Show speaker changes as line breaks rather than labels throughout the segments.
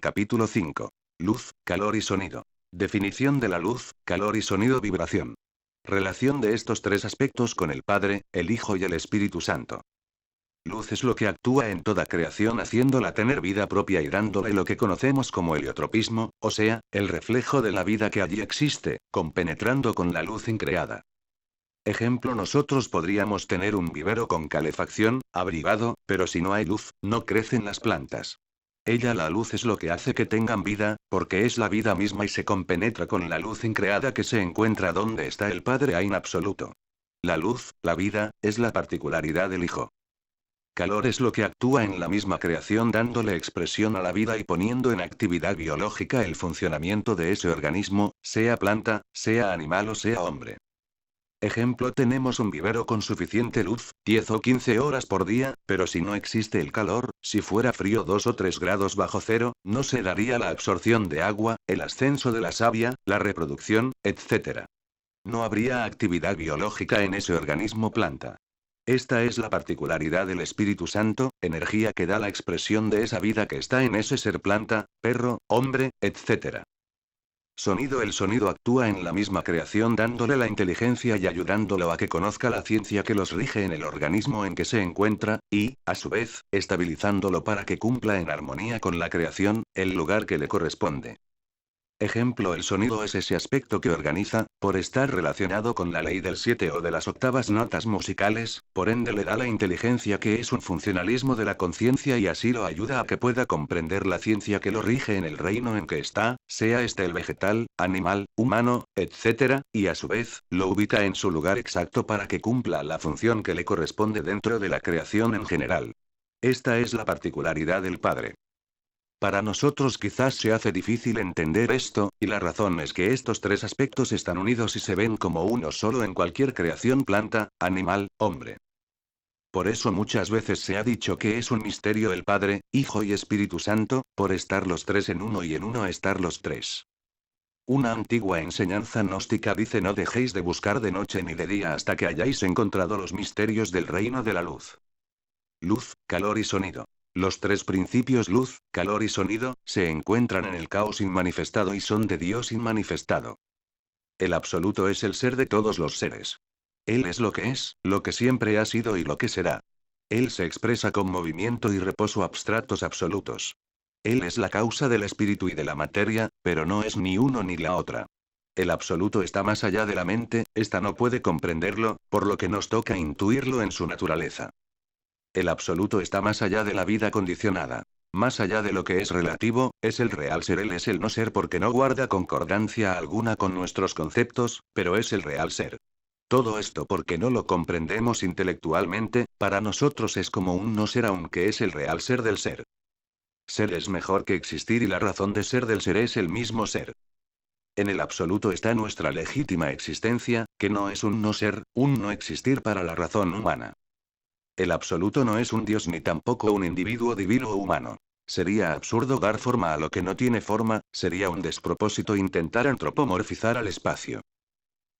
Capítulo 5. Luz, calor y sonido. Definición de la luz, calor y sonido vibración. Relación de estos tres aspectos con el Padre, el Hijo y el Espíritu Santo. Luz es lo que actúa en toda creación haciéndola tener vida propia y dándole lo que conocemos como heliotropismo, o sea, el reflejo de la vida que allí existe, compenetrando con la luz increada. Ejemplo, nosotros podríamos tener un vivero con calefacción, abrigado, pero si no hay luz, no crecen las plantas. La luz es lo que hace que tengan vida, porque es la vida misma y se compenetra con la luz increada que se encuentra donde está el Padre en absoluto. La luz, la vida, es la particularidad del Hijo. Calor es lo que actúa en la misma creación dándole expresión a la vida y poniendo en actividad biológica el funcionamiento de ese organismo, sea planta, sea animal o sea hombre. Ejemplo, tenemos un vivero con suficiente luz, 10 o 15 horas por día, pero si no existe el calor, si fuera frío 2 o 3 grados bajo cero, no se daría la absorción de agua, el ascenso de la savia, la reproducción, etc. No habría actividad biológica en ese organismo planta. Esta es la particularidad del Espíritu Santo, energía que da la expresión de esa vida que está en ese ser planta, perro, hombre, etc. Sonido. El sonido actúa en la misma creación dándole la inteligencia y ayudándolo a que conozca la ciencia que los rige en el organismo en que se encuentra, y, a su vez, estabilizándolo para que cumpla en armonía con la creación, el lugar que le corresponde. Ejemplo, el sonido es ese aspecto que organiza, por estar relacionado con la ley del 7 o de las octavas notas musicales, por ende le da la inteligencia que es un funcionalismo de la conciencia y así lo ayuda a que pueda comprender la ciencia que lo rige en el reino en que está, sea este el vegetal, animal, humano, etc., y a su vez, lo ubica en su lugar exacto para que cumpla la función que le corresponde dentro de la creación en general. Esta es la particularidad del Padre. Para nosotros quizás se hace difícil entender esto, y la razón es que estos tres aspectos están unidos y se ven como uno solo en cualquier creación planta, animal, hombre. Por eso muchas veces se ha dicho que es un misterio el Padre, Hijo y Espíritu Santo, por estar los tres en uno y en uno estar los tres. Una antigua enseñanza gnóstica dice: no dejéis de buscar de noche ni de día hasta que hayáis encontrado los misterios del reino de la luz. Luz, calor y sonido. Los tres principios luz, calor y sonido, se encuentran en el caos inmanifestado y son de Dios inmanifestado. El absoluto es el ser de todos los seres. Él es lo que siempre ha sido y lo que será. Él se expresa con movimiento y reposo abstractos absolutos. Él es la causa del espíritu y de la materia, pero no es ni uno ni la otra. El absoluto está más allá de la mente, esta no puede comprenderlo, por lo que nos toca intuirlo en su naturaleza. El absoluto está más allá de la vida condicionada. Más allá de lo que es relativo, es el real ser. Él es el no ser porque no guarda concordancia alguna con nuestros conceptos, pero es el real ser. Todo esto porque no lo comprendemos intelectualmente, para nosotros es como un no ser aunque es el real ser del ser. Ser es mejor que existir y la razón de ser del ser es el mismo ser. En el absoluto está nuestra legítima existencia, que no es un no ser, un no existir para la razón humana. El absoluto no es un Dios ni tampoco un individuo divino o humano. Sería absurdo dar forma a lo que no tiene forma, sería un despropósito intentar antropomorfizar al espacio.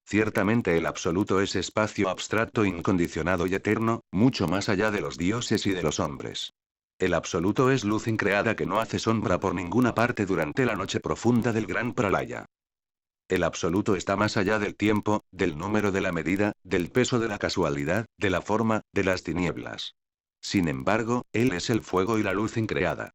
Ciertamente el absoluto es espacio abstracto, incondicionado y eterno, mucho más allá de los dioses y de los hombres. El absoluto es luz increada que no hace sombra por ninguna parte durante la noche profunda del gran pralaya. El absoluto está más allá del tiempo, del número de la medida, del peso de la casualidad, de la forma, de las tinieblas. Sin embargo, Él es el fuego y la luz increada.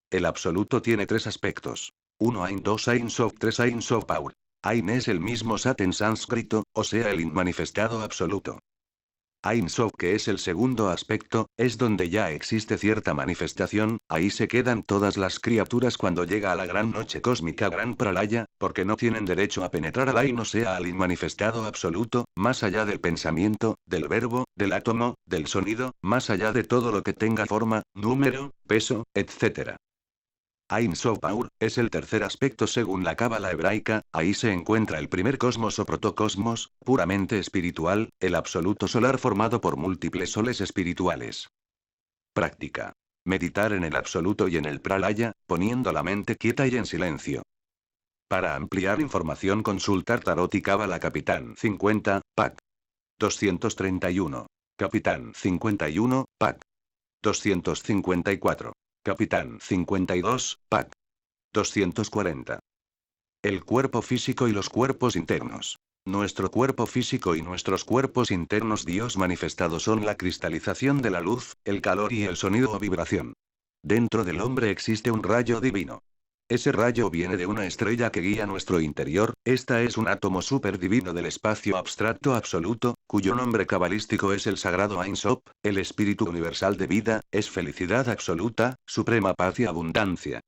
El absoluto tiene tres aspectos. 1 Ain, 2 Ain Sof, 3 Ain Sof Aur. Ain es el mismo Sat en sánscrito, o sea el inmanifestado absoluto. Ain Sof, que es el segundo aspecto, es donde ya existe cierta manifestación, ahí se quedan todas las criaturas cuando llega a la gran noche cósmica gran pralaya, porque no tienen derecho a penetrar al Ain, o sea al inmanifestado absoluto, más allá del pensamiento, del verbo, del átomo, del sonido, más allá de todo lo que tenga forma, número, peso, etc. Ein Sof Aur, es el tercer aspecto según la cábala hebraica, ahí se encuentra el primer cosmos o protocosmos, puramente espiritual, el absoluto solar formado por múltiples soles espirituales. Práctica. Meditar en el absoluto y en el pralaya, poniendo la mente quieta y en silencio. Para ampliar información consultar Tarot y Cábala Capitán 50, Pac. 231. Capitán 51, Pac. 254. Capitán 52, Pac. 240. El cuerpo físico y los cuerpos internos. Nuestro cuerpo físico y nuestros cuerpos internos Dios manifestado son la cristalización de la luz, el calor y el sonido o vibración. Dentro del hombre existe un rayo divino. Ese rayo viene de una estrella que guía nuestro interior, esta es un átomo superdivino del espacio abstracto absoluto, cuyo nombre cabalístico es el sagrado Ein Sof, el espíritu universal de vida, es felicidad absoluta, suprema paz y abundancia.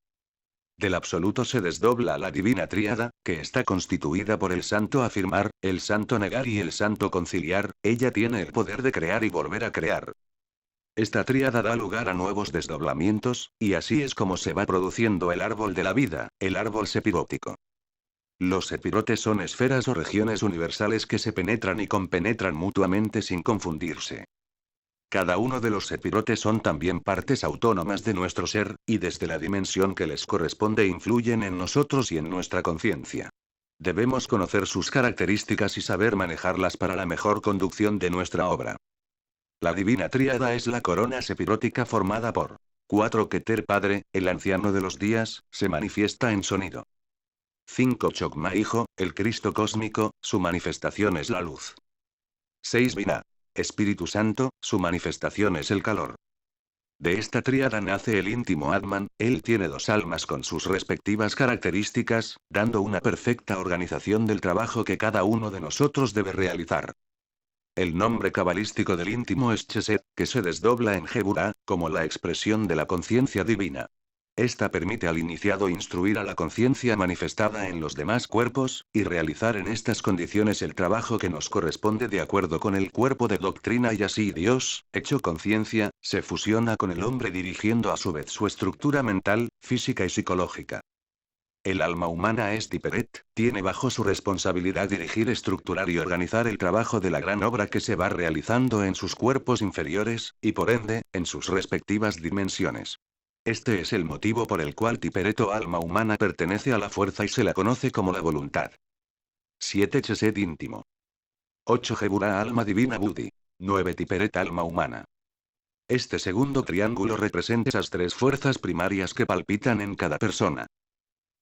Del absoluto se desdobla la divina tríada, que está constituida por el santo afirmar, el santo negar y el santo conciliar, ella tiene el poder de crear y volver a crear. Esta tríada da lugar a nuevos desdoblamientos, y así es como se va produciendo el árbol de la vida, el árbol sepirótico. Los sepirotes son esferas o regiones universales que se penetran y compenetran mutuamente sin confundirse. Cada uno de los sepirotes son también partes autónomas de nuestro ser, y desde la dimensión que les corresponde influyen en nosotros y en nuestra conciencia. Debemos conocer sus características y saber manejarlas para la mejor conducción de nuestra obra. La divina tríada es la corona sepirótica formada por 4 Keter Padre, el anciano de los días, se manifiesta en sonido. 5 Chokma Hijo, el Cristo cósmico, su manifestación es la luz. 6 Binah, Espíritu Santo, su manifestación es el calor. De esta tríada nace el íntimo Atman, él tiene 2 almas con sus respectivas características, dando una perfecta organización del trabajo que cada uno de nosotros debe realizar. El nombre cabalístico del íntimo es Chesed, que se desdobla en Geburah, como la expresión de la conciencia divina. Esta permite al iniciado instruir a la conciencia manifestada en los demás cuerpos, y realizar en estas condiciones el trabajo que nos corresponde de acuerdo con el cuerpo de doctrina y así Dios, hecho conciencia, se fusiona con el hombre dirigiendo a su vez su estructura mental, física y psicológica. El alma humana es Tiperet, tiene bajo su responsabilidad dirigir, estructurar y organizar el trabajo de la gran obra que se va realizando en sus cuerpos inferiores, y por ende, en sus respectivas dimensiones. Este es el motivo por el cual Tiperet o alma humana pertenece a la fuerza y se la conoce como la voluntad. 7 Chesed íntimo. 8 Geburah alma divina Budi. 9 Tiperet alma humana. Este segundo triángulo representa esas 3 fuerzas primarias que palpitan en cada persona.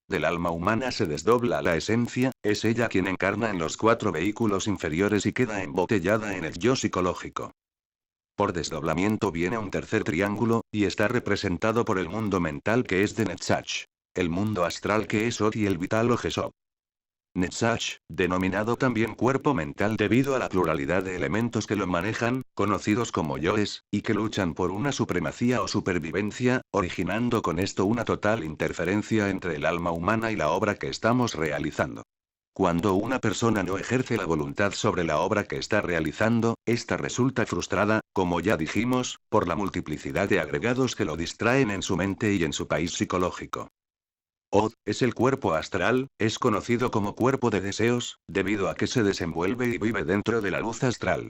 Del alma humana se desdobla la esencia, es ella quien encarna en los 4 vehículos inferiores y queda embotellada en el yo psicológico. Por desdoblamiento viene un tercer triángulo, y está representado por el mundo mental que es de Netzach, el mundo astral que es Od y el vital o Jesod. Netzach, denominado también cuerpo mental debido a la pluralidad de elementos que lo manejan, conocidos como yoes, y que luchan por una supremacía o supervivencia, originando con esto una total interferencia entre el alma humana y la obra que estamos realizando. Cuando una persona no ejerce la voluntad sobre la obra que está realizando, esta resulta frustrada, como ya dijimos, por la multiplicidad de agregados que lo distraen en su mente y en su país psicológico. Od, es el cuerpo astral, es conocido como cuerpo de deseos, debido a que se desenvuelve y vive dentro de la luz astral.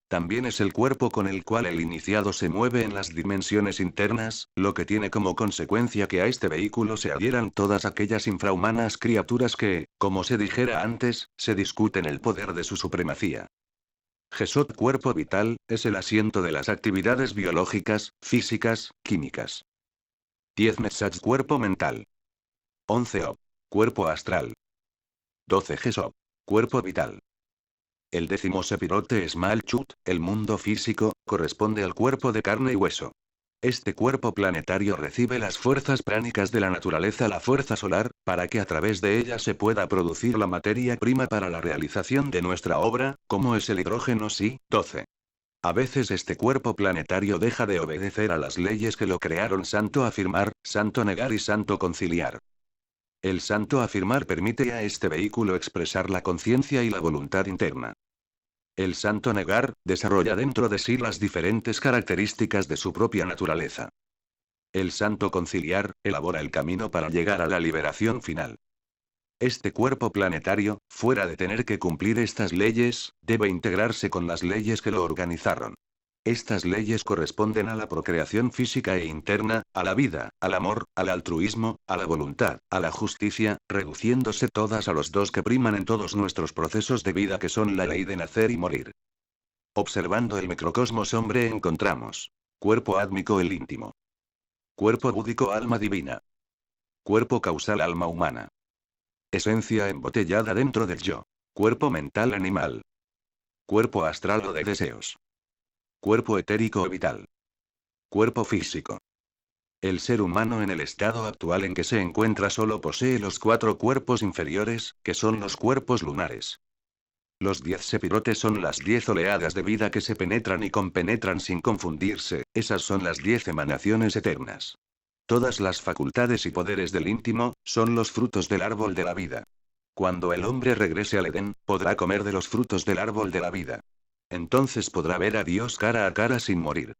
También es el cuerpo con el cual el iniciado se mueve en las dimensiones internas, lo que tiene como consecuencia que a este vehículo se adhieran todas aquellas infrahumanas criaturas que, como se dijera antes, se discuten el poder de su supremacía. Jesod cuerpo vital, es el asiento de las actividades biológicas, físicas, químicas. 10 Netzach cuerpo mental. 11 Ob, cuerpo astral. 12 Jesod, cuerpo vital. El 10º sepirote es Malchut, el mundo físico, corresponde al cuerpo de carne y hueso. Este cuerpo planetario recibe las fuerzas pránicas de la naturaleza, la fuerza solar, para que a través de ella se pueda producir la materia prima para la realización de nuestra obra, como es el hidrógeno. Sí, 12. A veces este cuerpo planetario deja de obedecer a las leyes que lo crearon. Santo afirmar, santo negar y santo conciliar. El santo afirmar permite a este vehículo expresar la conciencia y la voluntad interna. El santo negar, desarrolla dentro de sí las diferentes características de su propia naturaleza. El santo conciliar, elabora el camino para llegar a la liberación final. Este cuerpo planetario, fuera de tener que cumplir estas leyes, debe integrarse con las leyes que lo organizaron. Estas leyes corresponden a la procreación física e interna, a la vida, al amor, al altruismo, a la voluntad, a la justicia, reduciéndose todas a los 2 que priman en todos nuestros procesos de vida que son la ley de nacer y morir. Observando el microcosmos hombre encontramos cuerpo átmico el íntimo. Cuerpo búdico alma divina. Cuerpo causal alma humana. Esencia embotellada dentro del yo. Cuerpo mental animal. Cuerpo astral o de deseos. Cuerpo etérico o vital. Cuerpo físico. El ser humano en el estado actual en que se encuentra solo posee los 4 cuerpos inferiores, que son los cuerpos lunares. Los 10 sepirotes son las 10 oleadas de vida que se penetran y compenetran sin confundirse, esas son las 10 emanaciones eternas. Todas las facultades y poderes del íntimo, son los frutos del árbol de la vida. Cuando el hombre regrese al Edén, podrá comer de los frutos del árbol de la vida. Entonces podrá ver a Dios cara a cara sin morir.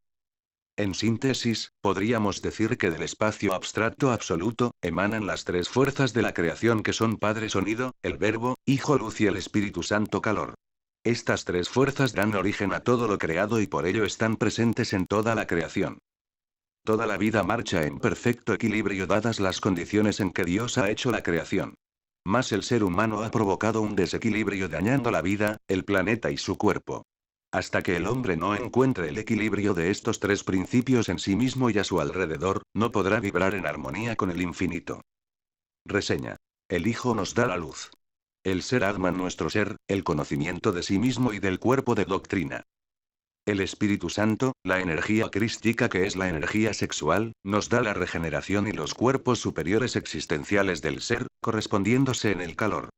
En síntesis, podríamos decir que del espacio abstracto absoluto, emanan las 3 fuerzas de la creación que son Padre Sonido, el Verbo, Hijo Luz y el Espíritu Santo Calor. Estas 3 fuerzas dan origen a todo lo creado y por ello están presentes en toda la creación. Toda la vida marcha en perfecto equilibrio dadas las condiciones en que Dios ha hecho la creación. Mas el ser humano ha provocado un desequilibrio dañando la vida, el planeta y su cuerpo. Hasta que el hombre no encuentre el equilibrio de estos 3 principios en sí mismo y a su alrededor, no podrá vibrar en armonía con el infinito. Reseña. El Hijo nos da la luz. El ser Atman nuestro ser, el conocimiento de sí mismo y del cuerpo de doctrina. El Espíritu Santo, la energía crística que es la energía sexual, nos da la regeneración y los cuerpos superiores existenciales del ser, correspondiéndose en el calor.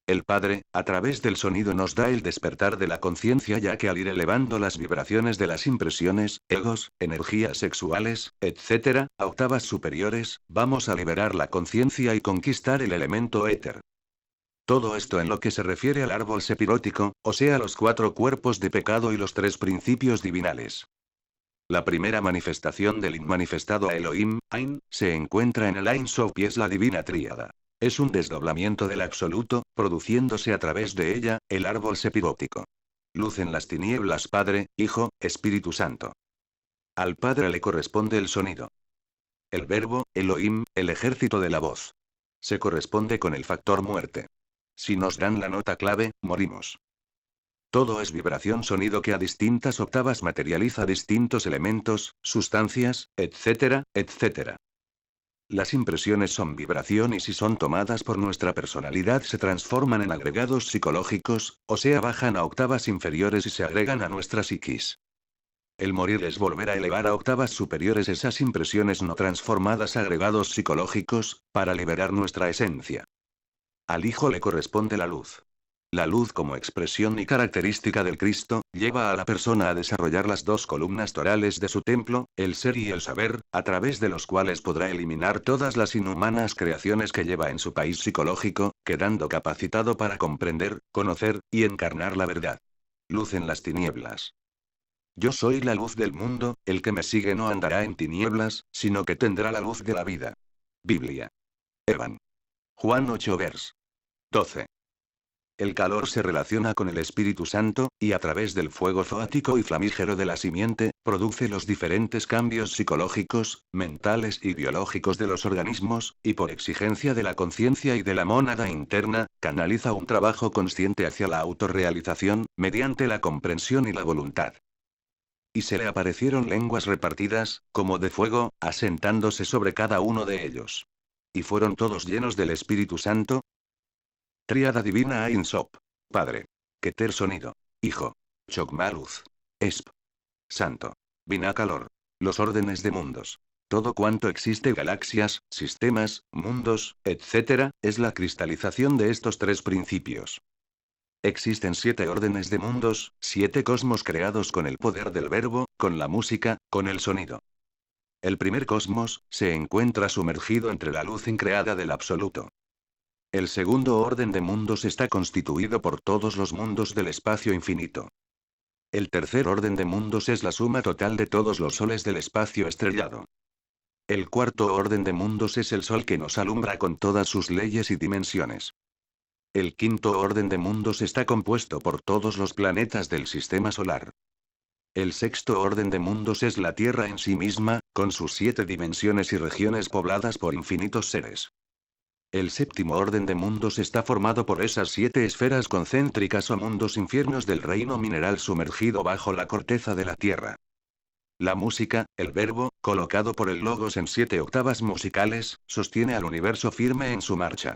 El Padre, a través del sonido nos da el despertar de la conciencia ya que al ir elevando las vibraciones de las impresiones, egos, energías sexuales, etc., a octavas superiores, vamos a liberar la conciencia y conquistar el elemento éter. Todo esto en lo que se refiere al árbol sepirótico, o sea los 4 cuerpos de pecado y los 3 principios divinales. La primera manifestación del inmanifestado a Elohim, Ain, se encuentra en el Ein Sof y es la divina tríada. Es un desdoblamiento del absoluto, produciéndose a través de ella, el árbol sepirótico. Luz en las tinieblas Padre, Hijo, Espíritu Santo. Al Padre le corresponde el sonido. El verbo, Elohim, el ejército de la voz. Se corresponde con el factor muerte. Si nos dan la nota clave, morimos. Todo es vibración sonido que a distintas octavas materializa distintos elementos, sustancias, etc., etc. Las impresiones son vibración y si son tomadas por nuestra personalidad se transforman en agregados psicológicos, o sea bajan a octavas inferiores y se agregan a nuestra psiquis. El morir es volver a elevar a octavas superiores esas impresiones no transformadas a agregados psicológicos, para liberar nuestra esencia. Al Hijo le corresponde la luz. La luz como expresión y característica del Cristo, lleva a la persona a desarrollar las 2 columnas torales de su templo, el ser y el saber, a través de los cuales podrá eliminar todas las inhumanas creaciones que lleva en su país psicológico, quedando capacitado para comprender, conocer, y encarnar la verdad. Luz en las tinieblas. Yo soy la luz del mundo, el que me sigue no andará en tinieblas, sino que tendrá la luz de la vida. Biblia. Evan. Juan 8 vers. 12. El calor se relaciona con el Espíritu Santo, y a través del fuego zoático y flamígero de la simiente, produce los diferentes cambios psicológicos, mentales y biológicos de los organismos, y por exigencia de la conciencia y de la mónada interna, canaliza un trabajo consciente hacia la autorrealización, mediante la comprensión y la voluntad. Y se le aparecieron lenguas repartidas, como de fuego, asentándose sobre cada uno de ellos. Y fueron todos llenos del Espíritu Santo. Tríada divina Ain Sop. Padre. Keter sonido. Hijo. Chokmah luz. Esp. Santo. Binah calor. Los órdenes de mundos. Todo cuanto existe galaxias, sistemas, mundos, etc., es la cristalización de estos 3 principios. Existen 7 órdenes de mundos, 7 cosmos creados con el poder del verbo, con la música, con el sonido. El primer cosmos, se encuentra sumergido entre la luz increada del absoluto. El segundo orden de mundos está constituido por todos los mundos del espacio infinito. El tercer orden de mundos es la suma total de todos los soles del espacio estrellado. El cuarto orden de mundos es el sol que nos alumbra con todas sus leyes y dimensiones. El quinto orden de mundos está compuesto por todos los planetas del sistema solar. El sexto orden de mundos es la Tierra en sí misma, con sus 7 dimensiones y regiones pobladas por infinitos seres. El séptimo orden de mundos está formado por esas 7 esferas concéntricas o mundos infiernos del reino mineral sumergido bajo la corteza de la Tierra. La música, el verbo, colocado por el logos en 7 octavas musicales, sostiene al universo firme en su marcha.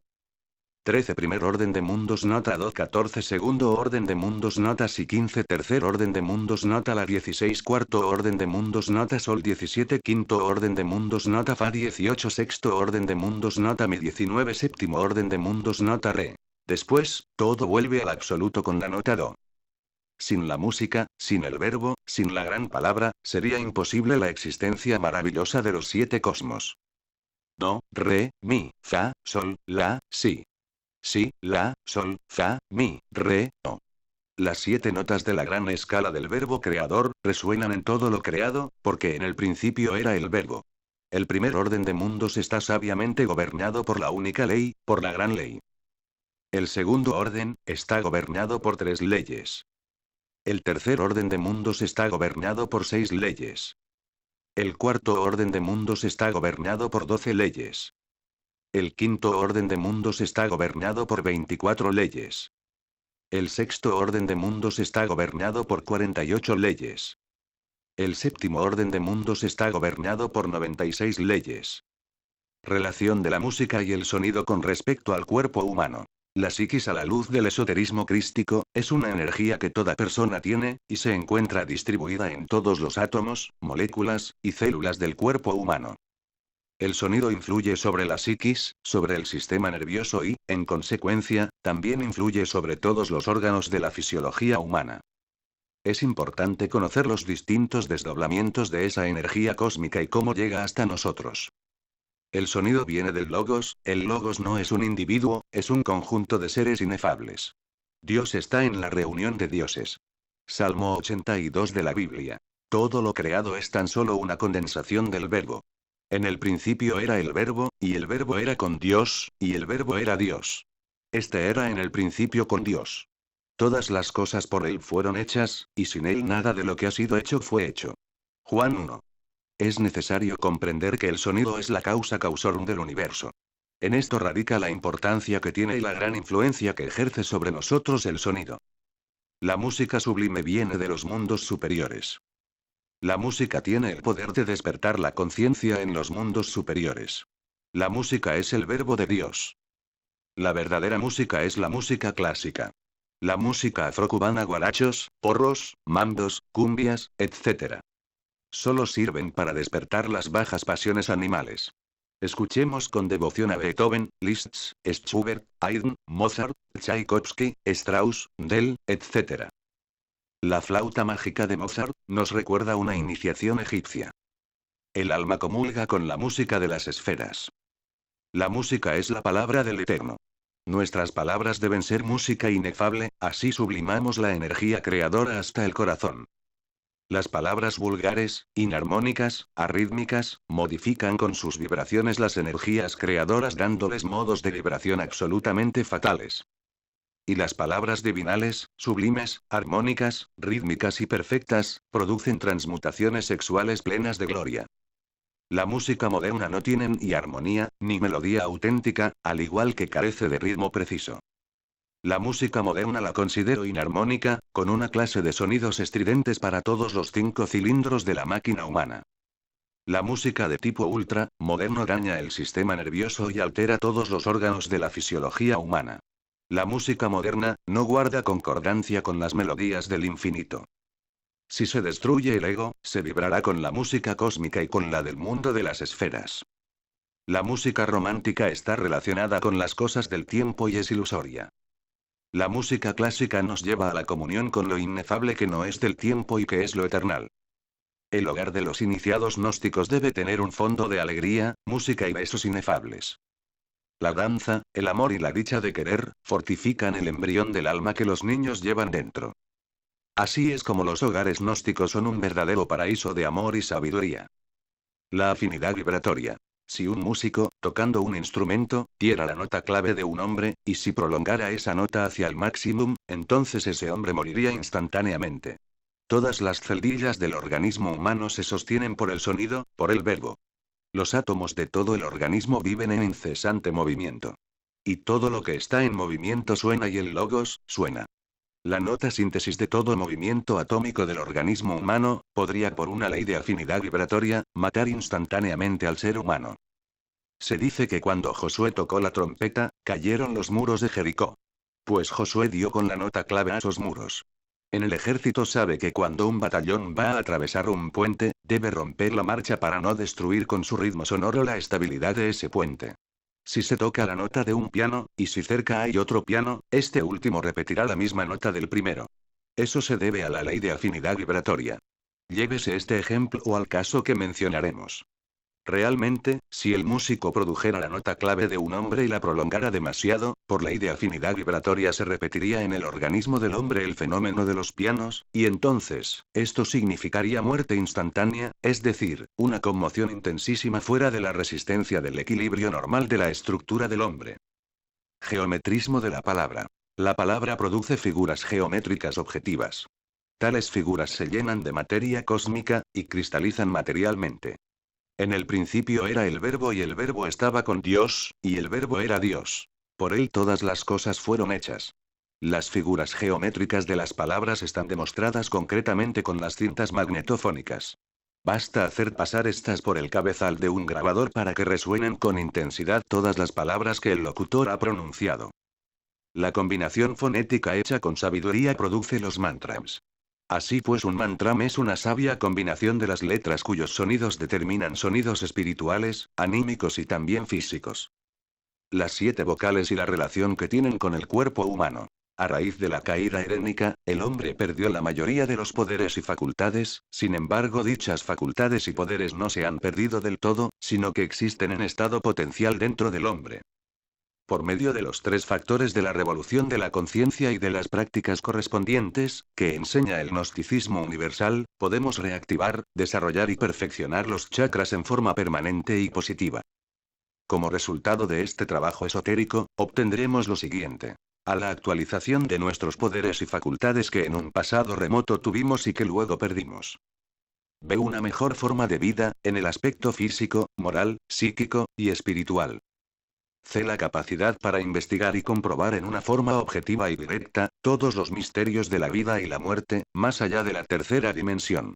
13 primer orden de mundos nota do 14 segundo orden de mundos nota si 15 tercer orden de mundos nota la 16 cuarto orden de mundos nota sol 17 quinto orden de mundos nota fa 18 sexto orden de mundos nota mi 19 séptimo orden de mundos nota re. Después, todo vuelve al absoluto con la nota do. Sin la música, sin el verbo, sin la gran palabra, sería imposible la existencia maravillosa de los 7 cosmos. Do, re, mi, fa, sol, la, si. Si, la, sol, fa, mi, re, o. Las 7 notas de la gran escala del verbo creador, resuenan en todo lo creado, porque en el principio era el verbo. El primer orden de mundos está sabiamente gobernado por la única ley, por la gran ley. El segundo orden, está gobernado por 3 leyes. El tercer orden de mundos está gobernado por 6 leyes. El cuarto orden de mundos está gobernado por 12 leyes. El quinto orden de mundos está gobernado por 24 leyes. El sexto orden de mundos está gobernado por 48 leyes. El séptimo orden de mundos está gobernado por 96 leyes. Relación de la música y el sonido con respecto al cuerpo humano. La psiquis a la luz del esoterismo crístico, es una energía que toda persona tiene, y se encuentra distribuida en todos los átomos, moléculas, y células del cuerpo humano. El sonido influye sobre la psiquis, sobre el sistema nervioso y, en consecuencia, también influye sobre todos los órganos de la fisiología humana. Es importante conocer los distintos desdoblamientos de esa energía cósmica y cómo llega hasta nosotros. El sonido viene del logos, el logos no es un individuo, es un conjunto de seres inefables. Dios está en la reunión de dioses. Salmo 82 de la Biblia. Todo lo creado es tan solo una condensación del verbo. En el principio era el verbo, y el verbo era con Dios, y el verbo era Dios. Este era en el principio con Dios. Todas las cosas por él fueron hechas, y sin él nada de lo que ha sido hecho fue hecho. Juan 1. Es necesario comprender que el sonido es la causa causorum del universo. En esto radica la importancia que tiene y la gran influencia que ejerce sobre nosotros el sonido. La música sublime viene de los mundos superiores. La música tiene el poder de despertar la conciencia en los mundos superiores. La música es el verbo de Dios. La verdadera música es la música clásica. La música afrocubana, guarachos, porros, mandos, cumbias, etc. Solo sirven para despertar las bajas pasiones animales. Escuchemos con devoción a Beethoven, Liszt, Schubert, Haydn, Mozart, Tchaikovsky, Strauss, Dell, etc. La flauta mágica de Mozart nos recuerda una iniciación egipcia. El alma comulga con la música de las esferas. La música es la palabra del Eterno. Nuestras palabras deben ser música inefable, así sublimamos la energía creadora hasta el corazón. Las palabras vulgares, inarmónicas, arrítmicas, modifican con sus vibraciones las energías creadoras dándoles modos de vibración absolutamente fatales. Y las palabras divinales, sublimes, armónicas, rítmicas y perfectas, producen transmutaciones sexuales plenas de gloria. La música moderna no tiene ni armonía, ni melodía auténtica, al igual que carece de ritmo preciso. La música moderna la considero inarmónica, con una clase de sonidos estridentes para todos los 5 cilindros de la máquina humana. La música de tipo ultra, moderno daña el sistema nervioso y altera todos los órganos de la fisiología humana. La música moderna, no guarda concordancia con las melodías del infinito. Si se destruye el ego, se vibrará con la música cósmica y con la del mundo de las esferas. La música romántica está relacionada con las cosas del tiempo y es ilusoria. La música clásica nos lleva a la comunión con lo inefable que no es del tiempo y que es lo eternal. El hogar de los iniciados gnósticos debe tener un fondo de alegría, música y besos inefables. La danza, el amor y la dicha de querer, fortifican el embrión del alma que los niños llevan dentro. Así es como los hogares gnósticos son un verdadero paraíso de amor y sabiduría. La afinidad vibratoria. Si un músico, tocando un instrumento, diera la nota clave de un hombre, y si prolongara esa nota hacia el máximum, entonces ese hombre moriría instantáneamente. Todas las celdillas del organismo humano se sostienen por el sonido, por el verbo. Los átomos de todo el organismo viven en incesante movimiento. Y todo lo que está en movimiento suena y el logos, suena. La nota síntesis de todo movimiento atómico del organismo humano, podría por una ley de afinidad vibratoria, matar instantáneamente al ser humano. Se dice que cuando Josué tocó la trompeta, cayeron los muros de Jericó. Pues Josué dio con la nota clave a esos muros. En el ejército sabe que cuando un batallón va a atravesar un puente, debe romper la marcha para no destruir con su ritmo sonoro la estabilidad de ese puente. Si se toca la nota de un piano, y si cerca hay otro piano, este último repetirá la misma nota del primero. Eso se debe a la ley de afinidad vibratoria. Llévese este ejemplo al caso que mencionaremos. Realmente, si el músico produjera la nota clave de un hombre y la prolongara demasiado, por ley de afinidad vibratoria se repetiría en el organismo del hombre el fenómeno de los pianos, y entonces, esto significaría muerte instantánea, es decir, una conmoción intensísima fuera de la resistencia del equilibrio normal de la estructura del hombre. Geometrismo de la palabra. La palabra produce figuras geométricas objetivas. Tales figuras se llenan de materia cósmica, y cristalizan materialmente. En el principio era el verbo y el verbo estaba con Dios, y el verbo era Dios. Por él todas las cosas fueron hechas. Las figuras geométricas de las palabras están demostradas concretamente con las cintas magnetofónicas. Basta hacer pasar estas por el cabezal de un grabador para que resuenen con intensidad todas las palabras que el locutor ha pronunciado. La combinación fonética hecha con sabiduría produce los mantras. Así pues, un mantra es una sabia combinación de las letras cuyos sonidos determinan sonidos espirituales, anímicos y también físicos. Las 7 vocales y la relación que tienen con el cuerpo humano. A raíz de la caída herénica, el hombre perdió la mayoría de los poderes y facultades, sin embargo dichas facultades y poderes no se han perdido del todo, sino que existen en estado potencial dentro del hombre. Por medio de los 3 factores de la revolución de la conciencia y de las prácticas correspondientes, que enseña el gnosticismo universal, podemos reactivar, desarrollar y perfeccionar los chakras en forma permanente y positiva. Como resultado de este trabajo esotérico, obtendremos lo siguiente. A la actualización de nuestros poderes y facultades que en un pasado remoto tuvimos y que luego perdimos. B. Una mejor forma de vida, en el aspecto físico, moral, psíquico y espiritual. C. La capacidad para investigar y comprobar en una forma objetiva y directa, todos los misterios de la vida y la muerte, más allá de la tercera dimensión.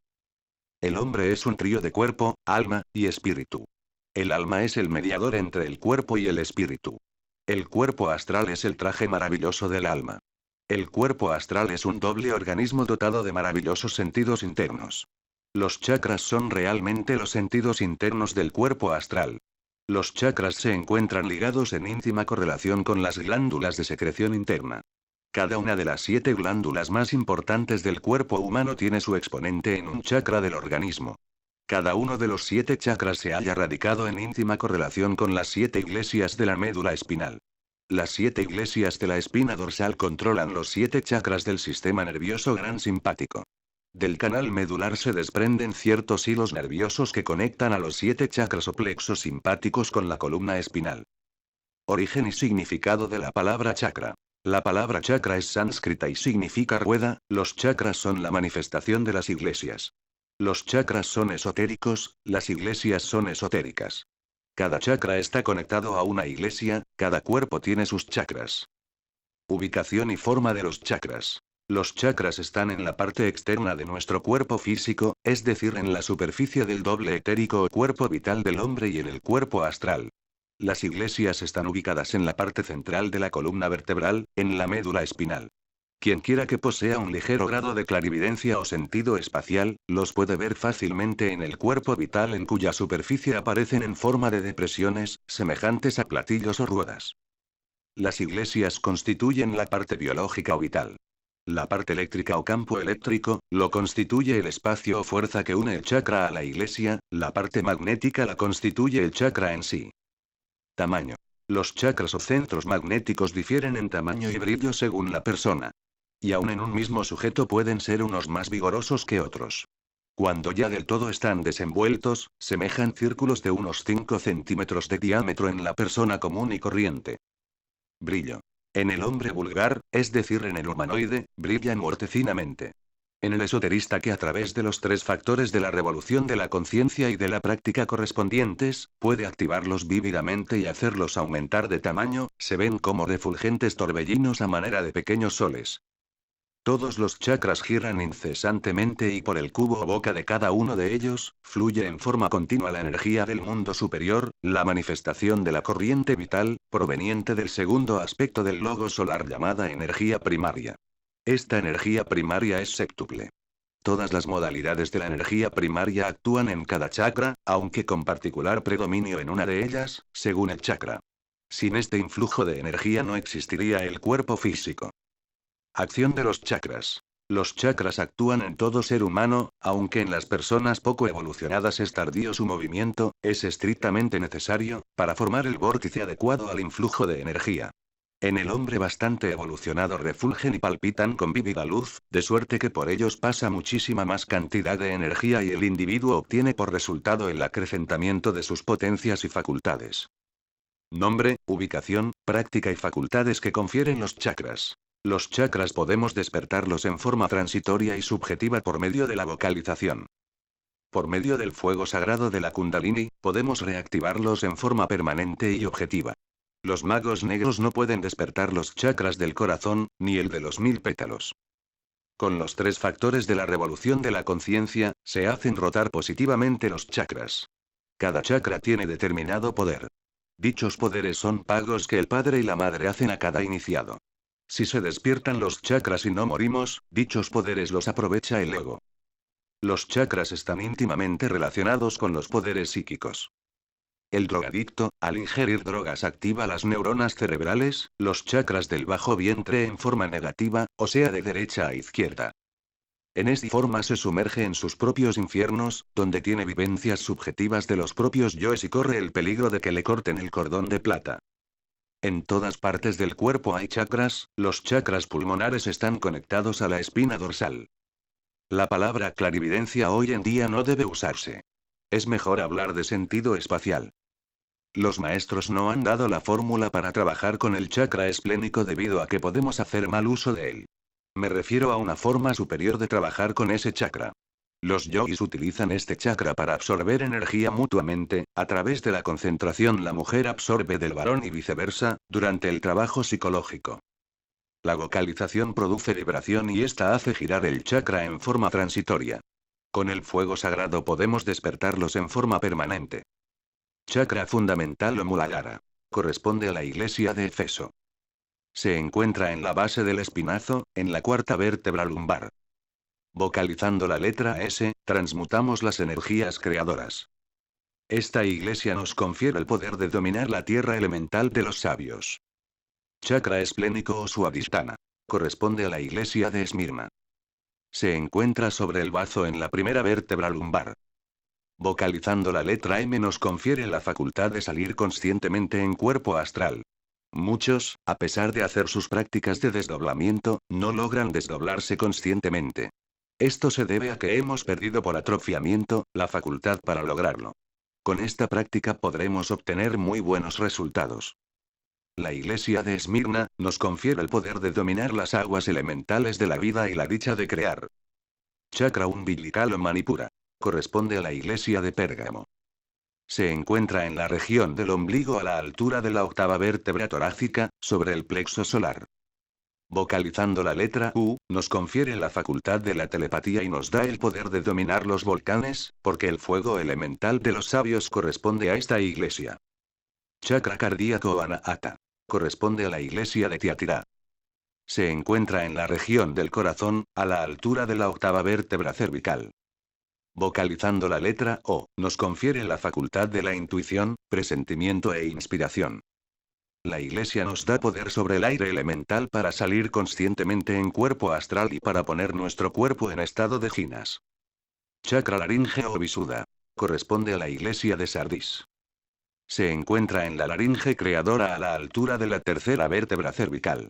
El hombre es un trío de cuerpo, alma, y espíritu. El alma es el mediador entre el cuerpo y el espíritu. El cuerpo astral es el traje maravilloso del alma. El cuerpo astral es un doble organismo dotado de maravillosos sentidos internos. Los chakras son realmente los sentidos internos del cuerpo astral. Los chakras se encuentran ligados en íntima correlación con las glándulas de secreción interna. Cada una de las 7 glándulas más importantes del cuerpo humano tiene su exponente en un chakra del organismo. Cada uno de los 7 chakras se halla radicado en íntima correlación con las 7 iglesias de la médula espinal. Las 7 iglesias de la espina dorsal controlan los 7 chakras del sistema nervioso gran simpático. Del canal medular se desprenden ciertos hilos nerviosos que conectan a los 7 chakras o plexos simpáticos con la columna espinal. Origen y significado de la palabra chakra. La palabra chakra es sánscrita y significa rueda, los chakras son la manifestación de las iglesias. Los chakras son esotéricos, las iglesias son esotéricas. Cada chakra está conectado a una iglesia, cada cuerpo tiene sus chakras. Ubicación y forma de los chakras. Los chakras están en la parte externa de nuestro cuerpo físico, es decir, en la superficie del doble etérico o cuerpo vital del hombre y en el cuerpo astral. Las iglesias están ubicadas en la parte central de la columna vertebral, en la médula espinal. Quienquiera que posea un ligero grado de clarividencia o sentido espacial, los puede ver fácilmente en el cuerpo vital en cuya superficie aparecen en forma de depresiones, semejantes a platillos o ruedas. Las iglesias constituyen la parte biológica o vital. La parte eléctrica o campo eléctrico, lo constituye el espacio o fuerza que une el chakra a la iglesia, la parte magnética la constituye el chakra en sí. Tamaño. Los chakras o centros magnéticos difieren en tamaño y brillo según la persona. Y aún en un mismo sujeto pueden ser unos más vigorosos que otros. Cuando ya del todo están desenvueltos, semejan círculos de unos 5 centímetros de diámetro en la persona común y corriente. Brillo. En el hombre vulgar, es decir, en el humanoide, brillan mortecinamente. En el esoterista que a través de los 3 factores de la revolución de la conciencia y de la práctica correspondientes, puede activarlos vívidamente y hacerlos aumentar de tamaño, se ven como refulgentes torbellinos a manera de pequeños soles. Todos los chakras giran incesantemente y por el cubo o boca de cada uno de ellos, fluye en forma continua la energía del mundo superior, la manifestación de la corriente vital, proveniente del segundo aspecto del logo solar llamada energía primaria. Esta energía primaria es séptuple. Todas las modalidades de la energía primaria actúan en cada chakra, aunque con particular predominio en una de ellas, según el chakra. Sin este influjo de energía no existiría el cuerpo físico. Acción de los chakras. Los chakras actúan en todo ser humano, aunque en las personas poco evolucionadas es tardío su movimiento, es estrictamente necesario, para formar el vórtice adecuado al influjo de energía. En el hombre bastante evolucionado refulgen y palpitan con vívida luz, de suerte que por ellos pasa muchísima más cantidad de energía y el individuo obtiene por resultado el acrecentamiento de sus potencias y facultades. Nombre, ubicación, práctica y facultades que confieren los chakras. Los chakras podemos despertarlos en forma transitoria y subjetiva por medio de la vocalización. Por medio del fuego sagrado de la Kundalini, podemos reactivarlos en forma permanente y objetiva. Los magos negros no pueden despertar los chakras del corazón, ni el de los 1000 pétalos. Con los 3 factores de la revolución de la conciencia, se hacen rotar positivamente los chakras. Cada chakra tiene determinado poder. Dichos poderes son pagos que el padre y la madre hacen a cada iniciado. Si se despiertan los chakras y no morimos, dichos poderes los aprovecha el ego. Los chakras están íntimamente relacionados con los poderes psíquicos. El drogadicto, al ingerir drogas, activa las neuronas cerebrales, los chakras del bajo vientre en forma negativa, o sea de derecha a izquierda. En esta forma se sumerge en sus propios infiernos, donde tiene vivencias subjetivas de los propios yoes y corre el peligro de que le corten el cordón de plata. En todas partes del cuerpo hay chakras, los chakras pulmonares están conectados a la espina dorsal. La palabra clarividencia hoy en día no debe usarse. Es mejor hablar de sentido espacial. Los maestros no han dado la fórmula para trabajar con el chakra esplénico debido a que podemos hacer mal uso de él. Me refiero a una forma superior de trabajar con ese chakra. Los yogis utilizan este chakra para absorber energía mutuamente, a través de la concentración la mujer absorbe del varón y viceversa, durante el trabajo psicológico. La vocalización produce vibración y esta hace girar el chakra en forma transitoria. Con el fuego sagrado podemos despertarlos en forma permanente. Chakra fundamental o Muladhara. Corresponde a la iglesia de Éfeso. Se encuentra en la base del espinazo, en la cuarta vértebra lumbar. Vocalizando la letra S, transmutamos las energías creadoras. Esta iglesia nos confiere el poder de dominar la tierra elemental de los sabios. Chakra esplénico o Suadhisthana. Corresponde a la iglesia de Esmirna. Se encuentra sobre el bazo en la primera vértebra lumbar. Vocalizando la letra M nos confiere la facultad de salir conscientemente en cuerpo astral. Muchos, a pesar de hacer sus prácticas de desdoblamiento, no logran desdoblarse conscientemente. Esto se debe a que hemos perdido por atrofiamiento la facultad para lograrlo. Con esta práctica podremos obtener muy buenos resultados. La iglesia de Esmirna nos confiere el poder de dominar las aguas elementales de la vida y la dicha de crear. Chakra umbilical o Manipura. Corresponde a la iglesia de Pérgamo. Se encuentra en la región del ombligo a la altura de la octava vértebra torácica, sobre el plexo solar. Vocalizando la letra U, nos confiere la facultad de la telepatía y nos da el poder de dominar los volcanes, porque el fuego elemental de los sabios corresponde a esta iglesia. Chakra cardíaco o Anahata. Corresponde a la iglesia de Tiatira. Se encuentra en la región del corazón, a la altura de la octava vértebra cervical. Vocalizando la letra O, nos confiere la facultad de la intuición, presentimiento e inspiración. La iglesia nos da poder sobre el aire elemental para salir conscientemente en cuerpo astral y para poner nuestro cuerpo en estado de jinas. Chakra laringe o Visuddha. Corresponde a la iglesia de Sardis. Se encuentra en la laringe creadora a la altura de la tercera vértebra cervical.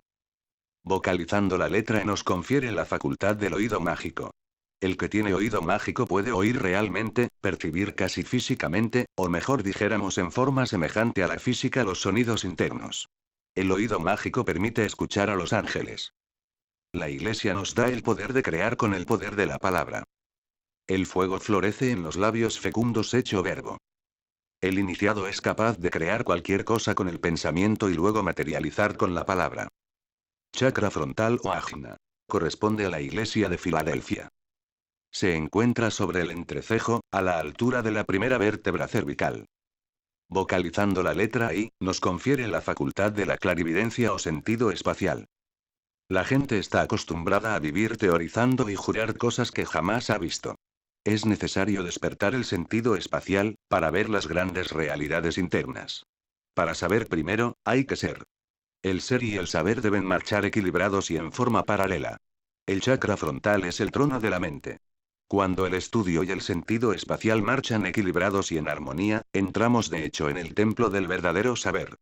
Vocalizando la letra E nos confiere la facultad del oído mágico. El que tiene oído mágico puede oír realmente, percibir casi físicamente, o mejor dijéramos en forma semejante a la física los sonidos internos. El oído mágico permite escuchar a los ángeles. La iglesia nos da el poder de crear con el poder de la palabra. El fuego florece en los labios fecundos hecho verbo. El iniciado es capaz de crear cualquier cosa con el pensamiento y luego materializar con la palabra. Chakra frontal o Ajna. corresponde a la iglesia de Filadelfia. Se encuentra sobre el entrecejo, a la altura de la primera vértebra cervical. Vocalizando la letra I, nos confiere la facultad de la clarividencia o sentido espacial. La gente está acostumbrada a vivir teorizando y jurar cosas que jamás ha visto. Es necesario despertar el sentido espacial, para ver las grandes realidades internas. Para saber primero, hay que ser. El ser y el saber deben marchar equilibrados y en forma paralela. El chakra frontal es el trono de la mente. Cuando el estudio y el sentido espacial marchan equilibrados y en armonía, entramos de hecho en el templo del verdadero saber.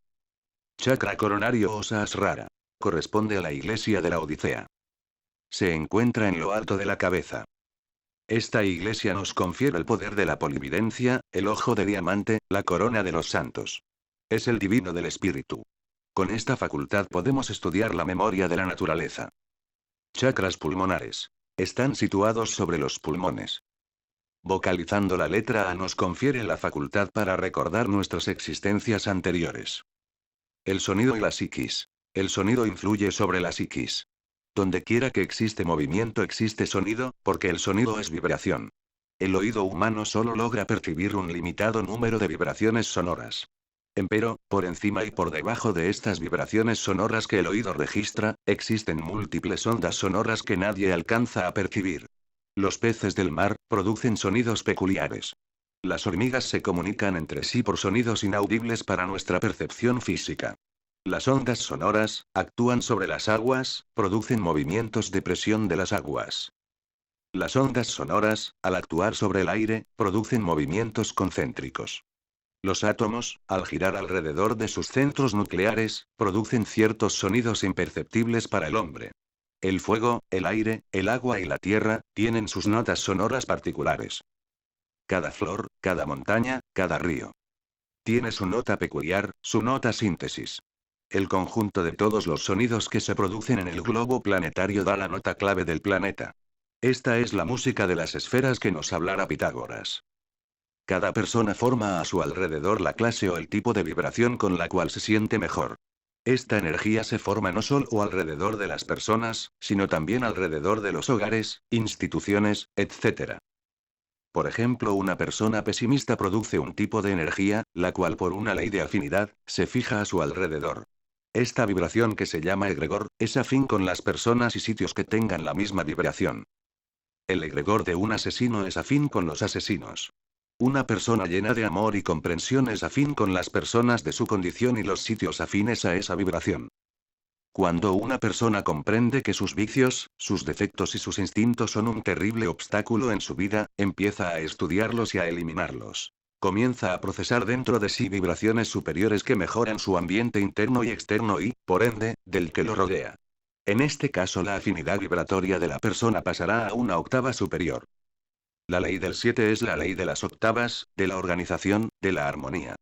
Chakra coronario o Sahasrara. Corresponde a la iglesia de la Odisea. Se encuentra en lo alto de la cabeza. Esta iglesia nos confiere el poder de la polividencia, el ojo de diamante, la corona de los santos. Es el divino del espíritu. Con esta facultad podemos estudiar la memoria de la naturaleza. Chakras pulmonares. Están situados sobre los pulmones. Vocalizando la letra A nos confiere la facultad para recordar nuestras existencias anteriores. El sonido y la psiquis. El sonido influye sobre la psiquis. Donde quiera que existe movimiento existe sonido, porque el sonido es vibración. El oído humano solo logra percibir un limitado número de vibraciones sonoras. Empero, por encima y por debajo de estas vibraciones sonoras que el oído registra, existen múltiples ondas sonoras que nadie alcanza a percibir. Los peces del mar producen sonidos peculiares. Las hormigas se comunican entre sí por sonidos inaudibles para nuestra percepción física. Las ondas sonoras actúan sobre las aguas, producen movimientos de presión de las aguas. Las ondas sonoras, al actuar sobre el aire, producen movimientos concéntricos. Los átomos, al girar alrededor de sus centros nucleares, producen ciertos sonidos imperceptibles para el hombre. El fuego, el aire, el agua y la tierra, tienen sus notas sonoras particulares. Cada flor, cada montaña, cada río. Tiene su nota peculiar, su nota síntesis. El conjunto de todos los sonidos que se producen en el globo planetario da la nota clave del planeta. Esta es la música de las esferas que nos hablara Pitágoras. Cada persona forma a su alrededor la clase o el tipo de vibración con la cual se siente mejor. Esta energía se forma no solo alrededor de las personas, sino también alrededor de los hogares, instituciones, etc. Por ejemplo, una persona pesimista produce un tipo de energía, la cual por una ley de afinidad, se fija a su alrededor. Esta vibración que se llama egregor, es afín con las personas y sitios que tengan la misma vibración. El egregor de un asesino es afín con los asesinos. Una persona llena de amor y comprensión es afín con las personas de su condición y los sitios afines a esa vibración. Cuando una persona comprende que sus vicios, sus defectos y sus instintos son un terrible obstáculo en su vida, empieza a estudiarlos y a eliminarlos. Comienza a procesar dentro de sí vibraciones superiores que mejoran su ambiente interno y externo y, por ende, del que lo rodea. En este caso la afinidad vibratoria de la persona pasará a una octava superior. La ley del 7 es la ley de las octavas, de la organización, de la armonía.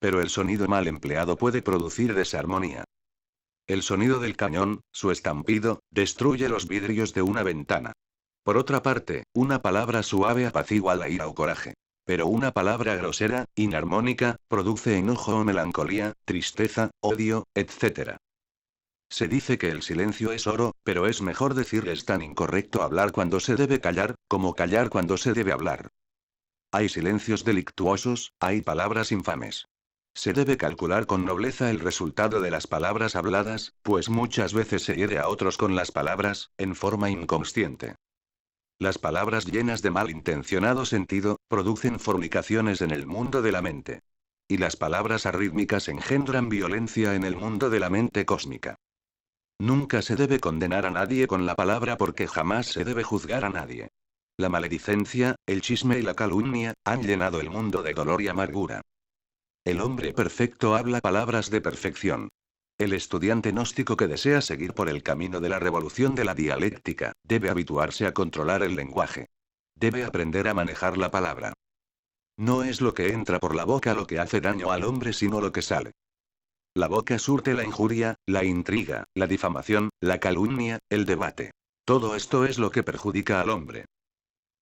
Pero el sonido mal empleado puede producir desarmonía. El sonido del cañón, su estampido, destruye los vidrios de una ventana. Por otra parte, una palabra suave apacigua la ira o coraje. Pero una palabra grosera, inarmónica, produce enojo o melancolía, tristeza, odio, etc. Se dice que el silencio es oro, pero es mejor decir es tan incorrecto hablar cuando se debe callar, como callar cuando se debe hablar. Hay silencios delictuosos, hay palabras infames. Se debe calcular con nobleza el resultado de las palabras habladas, pues muchas veces se hiere a otros con las palabras, en forma inconsciente. Las palabras llenas de malintencionado sentido, producen fornicaciones en el mundo de la mente. Y las palabras arrítmicas engendran violencia en el mundo de la mente cósmica. Nunca se debe condenar a nadie con la palabra porque jamás se debe juzgar a nadie. La maledicencia, el chisme y la calumnia, han llenado el mundo de dolor y amargura. El hombre perfecto habla palabras de perfección. El estudiante gnóstico que desea seguir por el camino de la revolución de la dialéctica, debe habituarse a controlar el lenguaje. Debe aprender a manejar la palabra. No es lo que entra por la boca lo que hace daño al hombre sino lo que sale. La boca surte la injuria, la intriga, la difamación, la calumnia, el debate. Todo esto es lo que perjudica al hombre.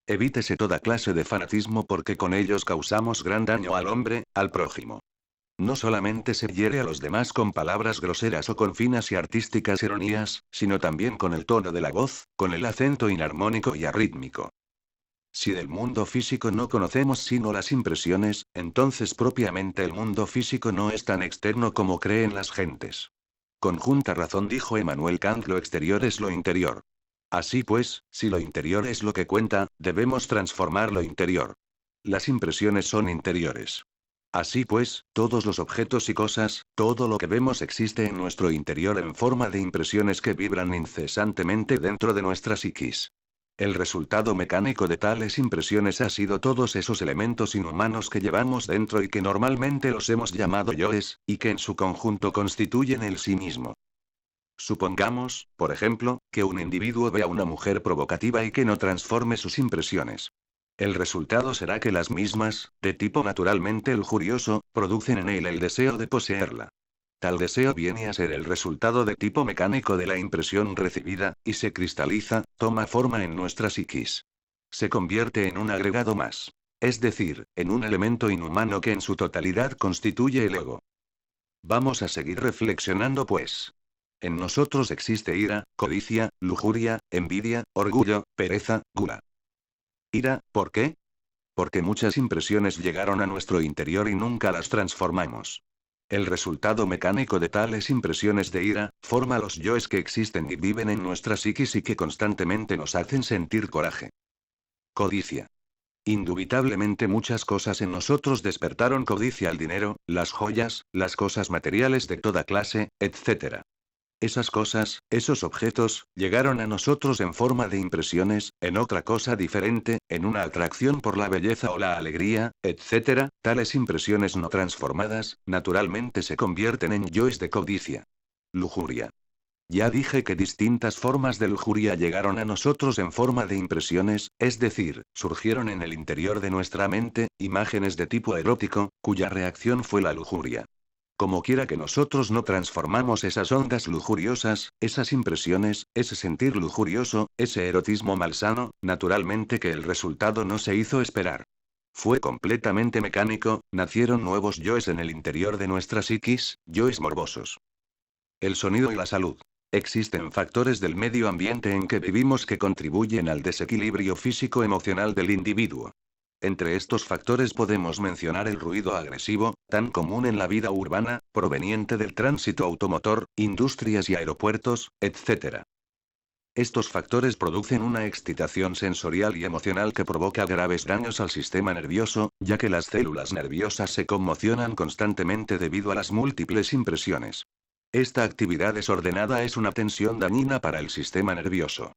Evítese toda clase de fanatismo porque con ellos causamos gran daño al hombre, al prójimo. No solamente se hiere a los demás con palabras groseras o con finas y artísticas ironías, sino también con el tono de la voz, con el acento inarmónico y arrítmico. Si del mundo físico no conocemos sino las impresiones, entonces propiamente el mundo físico no es tan externo como creen las gentes. Con junta razón dijo Emmanuel Kant: lo exterior es lo interior. Así pues, si lo interior es lo que cuenta, debemos transformar lo interior. Las impresiones son interiores. Así pues, todos los objetos y cosas, todo lo que vemos existe en nuestro interior en forma de impresiones que vibran incesantemente dentro de nuestra psiquis. El resultado mecánico de tales impresiones ha sido todos esos elementos inhumanos que llevamos dentro y que normalmente los hemos llamado yoes, y que en su conjunto constituyen el sí mismo. Supongamos, por ejemplo, que un individuo ve a una mujer provocativa y que no transforme sus impresiones. El resultado será que las mismas, de tipo naturalmente lujurioso, producen en él el deseo de poseerla. Tal deseo viene a ser el resultado de tipo mecánico de la impresión recibida, y se cristaliza, toma forma en nuestra psiquis. Se convierte en un agregado más. Es decir, en un elemento inhumano que en su totalidad constituye el ego. Vamos a seguir reflexionando pues. En nosotros existe ira, codicia, lujuria, envidia, orgullo, pereza, gula. Ira, ¿por qué? Porque muchas impresiones llegaron a nuestro interior y nunca las transformamos. El resultado mecánico de tales impresiones de ira, forma los yoes que existen y viven en nuestra psiquis y que constantemente nos hacen sentir coraje. Codicia. Indubitablemente muchas cosas en nosotros despertaron codicia al dinero, las joyas, las cosas materiales de toda clase, etc. Esas cosas, esos objetos, llegaron a nosotros en forma de impresiones, en otra cosa diferente, en una atracción por la belleza o la alegría, etc. Tales impresiones no transformadas, naturalmente se convierten en yoes de codicia. Lujuria. Ya dije que distintas formas de lujuria llegaron a nosotros en forma de impresiones, es decir, surgieron en el interior de nuestra mente, imágenes de tipo erótico, cuya reacción fue la lujuria. Como quiera que nosotros no transformamos esas ondas lujuriosas, esas impresiones, ese sentir lujurioso, ese erotismo malsano, naturalmente que el resultado no se hizo esperar. Fue completamente mecánico, nacieron nuevos yoes en el interior de nuestra psiquis, yoes morbosos. El sonido y la salud. Existen factores del medio ambiente en que vivimos que contribuyen al desequilibrio físico-emocional del individuo. Entre estos factores podemos mencionar el ruido agresivo, tan común en la vida urbana, proveniente del tránsito automotor, industrias y aeropuertos, etc. Estos factores producen una excitación sensorial y emocional que provoca graves daños al sistema nervioso, ya que las células nerviosas se conmocionan constantemente debido a las múltiples impresiones. Esta actividad desordenada es una tensión dañina para el sistema nervioso.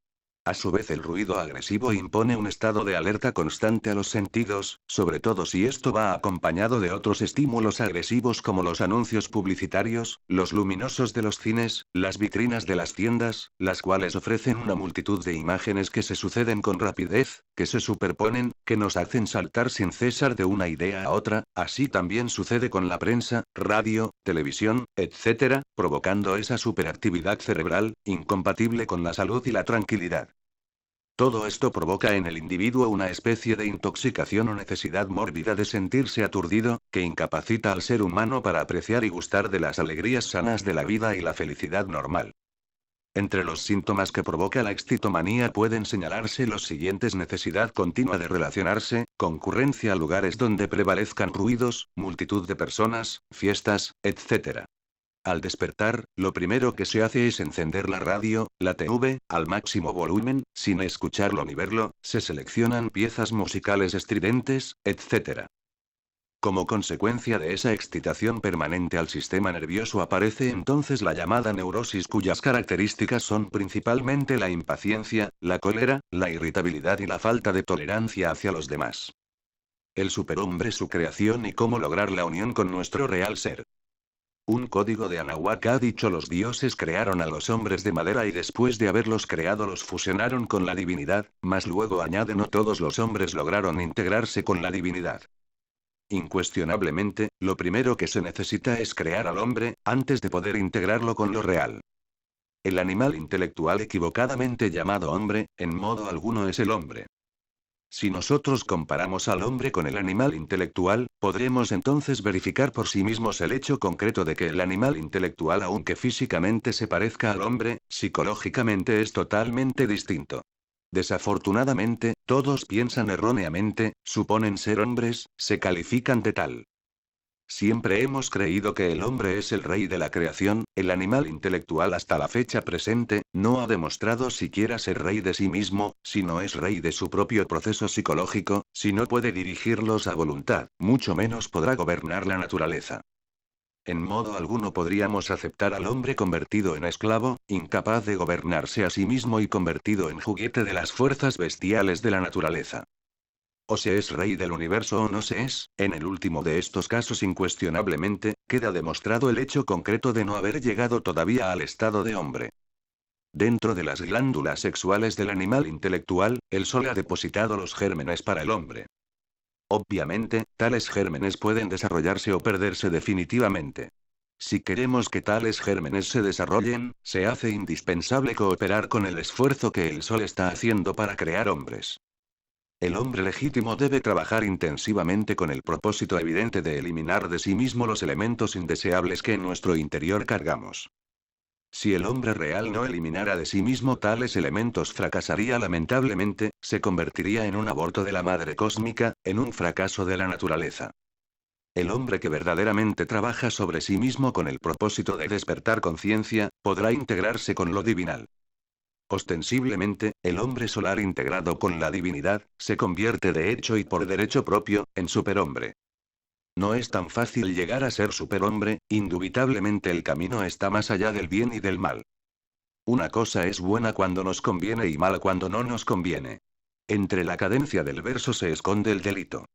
A su vez, el ruido agresivo impone un estado de alerta constante a los sentidos, sobre todo si esto va acompañado de otros estímulos agresivos como los anuncios publicitarios, los luminosos de los cines, las vitrinas de las tiendas, las cuales ofrecen una multitud de imágenes que se suceden con rapidez, que se superponen, que nos hacen saltar sin cesar de una idea a otra. Así también sucede con la prensa, radio, televisión, etc., provocando esa superactividad cerebral, incompatible con la salud y la tranquilidad. Todo esto provoca en el individuo una especie de intoxicación o necesidad mórbida de sentirse aturdido, que incapacita al ser humano para apreciar y gustar de las alegrías sanas de la vida y la felicidad normal. Entre los síntomas que provoca la excitomanía pueden señalarse los siguientes: necesidad continua de relacionarse, concurrencia a lugares donde prevalezcan ruidos, multitud de personas, fiestas, etc. Al despertar, lo primero que se hace es encender la radio, la TV, al máximo volumen, sin escucharlo ni verlo, se seleccionan piezas musicales estridentes, etc. Como consecuencia de esa excitación permanente al sistema nervioso aparece entonces la llamada neurosis, cuyas características son principalmente la impaciencia, la cólera, la irritabilidad y la falta de tolerancia hacia los demás. El superhombre, su creación y cómo lograr la unión con nuestro real ser. Un código de Anahuac ha dicho: los dioses crearon a los hombres de madera y después de haberlos creado los fusionaron con la divinidad, mas luego añade: no todos los hombres lograron integrarse con la divinidad. Incuestionablemente, lo primero que se necesita es crear al hombre, antes de poder integrarlo con lo real. El animal intelectual equivocadamente llamado hombre, en modo alguno es el hombre. Si nosotros comparamos al hombre con el animal intelectual, podremos entonces verificar por sí mismos el hecho concreto de que el animal intelectual, aunque físicamente se parezca al hombre, psicológicamente es totalmente distinto. Desafortunadamente, todos piensan erróneamente, suponen ser hombres, se califican de tal. Siempre hemos creído que el hombre es el rey de la creación, el animal intelectual hasta la fecha presente, no ha demostrado siquiera ser rey de sí mismo, si no es rey de su propio proceso psicológico, si no puede dirigirlos a voluntad, mucho menos podrá gobernar la naturaleza. En modo alguno podríamos aceptar al hombre convertido en esclavo, incapaz de gobernarse a sí mismo y convertido en juguete de las fuerzas bestiales de la naturaleza. O se es rey del universo o no se es, en el último de estos casos incuestionablemente, queda demostrado el hecho concreto de no haber llegado todavía al estado de hombre. Dentro de las glándulas sexuales del animal intelectual, el sol ha depositado los gérmenes para el hombre. Obviamente, tales gérmenes pueden desarrollarse o perderse definitivamente. Si queremos que tales gérmenes se desarrollen, se hace indispensable cooperar con el esfuerzo que el sol está haciendo para crear hombres. El hombre legítimo debe trabajar intensivamente con el propósito evidente de eliminar de sí mismo los elementos indeseables que en nuestro interior cargamos. Si el hombre real no eliminara de sí mismo tales elementos, fracasaría lamentablemente, se convertiría en un aborto de la madre cósmica, en un fracaso de la naturaleza. El hombre que verdaderamente trabaja sobre sí mismo con el propósito de despertar conciencia, podrá integrarse con lo divinal. Ostensiblemente, el hombre solar integrado con la divinidad, se convierte de hecho y por derecho propio, en superhombre. No es tan fácil llegar a ser superhombre, indubitablemente el camino está más allá del bien y del mal. Una cosa es buena cuando nos conviene y mala cuando no nos conviene. Entre la cadencia del verso se esconde el delito.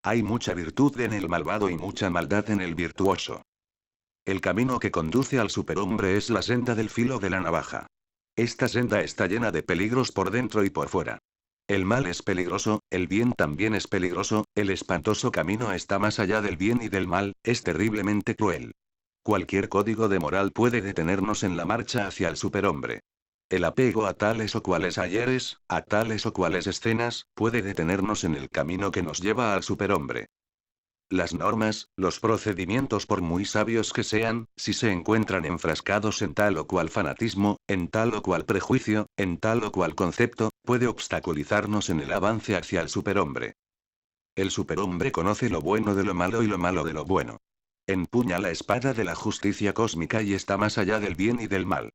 Hay mucha virtud en el malvado y mucha maldad en el virtuoso. El camino que conduce al superhombre es la senda del filo de la navaja. Esta senda está llena de peligros por dentro y por fuera. El mal es peligroso, el bien también es peligroso, el espantoso camino está más allá del bien y del mal, es terriblemente cruel. Cualquier código de moral puede detenernos en la marcha hacia el superhombre. El apego a tales o cuales ayeres, a tales o cuales escenas, puede detenernos en el camino que nos lleva al superhombre. Las normas, los procedimientos por muy sabios que sean, si se encuentran enfrascados en tal o cual fanatismo, en tal o cual prejuicio, en tal o cual concepto, puede obstaculizarnos en el avance hacia el superhombre. El superhombre conoce lo bueno de lo malo y lo malo de lo bueno. Empuña la espada de la justicia cósmica y está más allá del bien y del mal.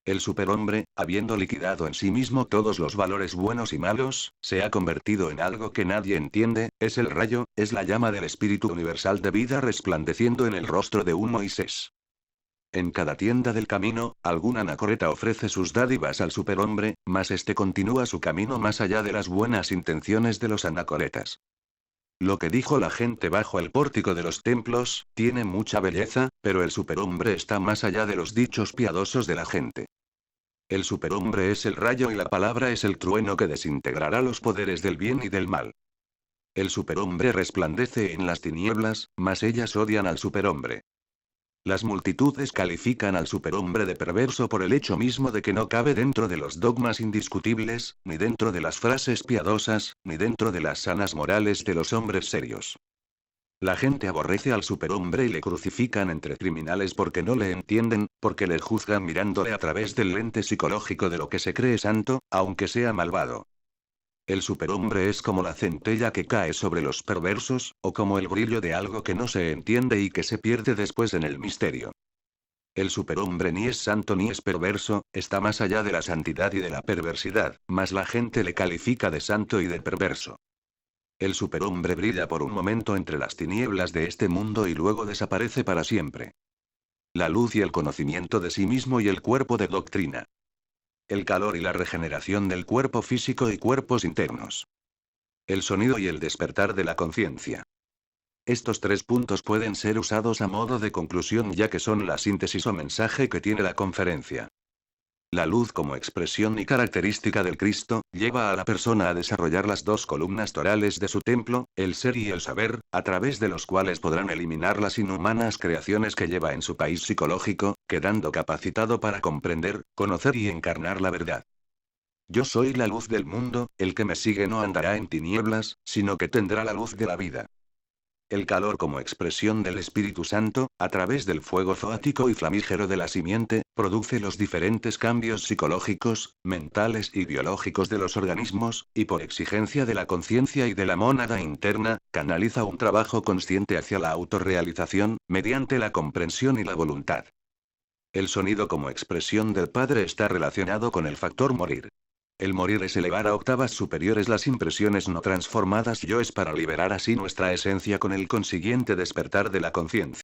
El superhombre, habiendo liquidado en sí mismo todos los valores buenos y malos, se ha convertido en algo que nadie entiende, es el rayo, es la llama del espíritu universal de vida resplandeciendo en el rostro de un Moisés. En cada tienda del camino, algún anacoreta ofrece sus dádivas al superhombre, mas este continúa su camino más allá de las buenas intenciones de los anacoretas. Lo que dijo la gente bajo el pórtico de los templos, tiene mucha belleza, pero el superhombre está más allá de los dichos piadosos de la gente. El superhombre es el rayo y la palabra es el trueno que desintegrará los poderes del bien y del mal. El superhombre resplandece en las tinieblas, mas ellas odian al superhombre. Las multitudes califican al superhombre de perverso por el hecho mismo de que no cabe dentro de los dogmas indiscutibles, ni dentro de las frases piadosas, ni dentro de las sanas morales de los hombres serios. La gente aborrece al superhombre y le crucifican entre criminales porque no le entienden, porque le juzgan mirándole a través del lente psicológico de lo que se cree santo, aunque sea malvado. El superhombre es como la centella que cae sobre los perversos, o como el brillo de algo que no se entiende y que se pierde después en el misterio. El superhombre ni es santo ni es perverso, está más allá de la santidad y de la perversidad, mas la gente le califica de santo y de perverso. El superhombre brilla por un momento entre las tinieblas de este mundo y luego desaparece para siempre. La luz y el conocimiento de sí mismo y el cuerpo de doctrina. El calor y la regeneración del cuerpo físico y cuerpos internos. El sonido y el despertar de la conciencia. Estos 3 puntos pueden ser usados a modo de conclusión ya que son la síntesis o mensaje que tiene la conferencia. La luz como expresión y característica del Cristo, lleva a la persona a desarrollar las 2 columnas torales de su templo, el ser y el saber, a través de los cuales podrán eliminar las inhumanas creaciones que lleva en su país psicológico, quedando capacitado para comprender, conocer y encarnar la verdad. Yo soy la luz del mundo, el que me sigue no andará en tinieblas, sino que tendrá la luz de la vida. El calor como expresión del Espíritu Santo, a través del fuego zoático y flamígero de la simiente, produce los diferentes cambios psicológicos, mentales y biológicos de los organismos, y por exigencia de la conciencia y de la mónada interna, canaliza un trabajo consciente hacia la autorrealización, mediante la comprensión y la voluntad. El sonido como expresión del Padre está relacionado con el factor morir. El morir es elevar a octavas superiores las impresiones no transformadas yoes para liberar así nuestra esencia con el consiguiente despertar de la conciencia.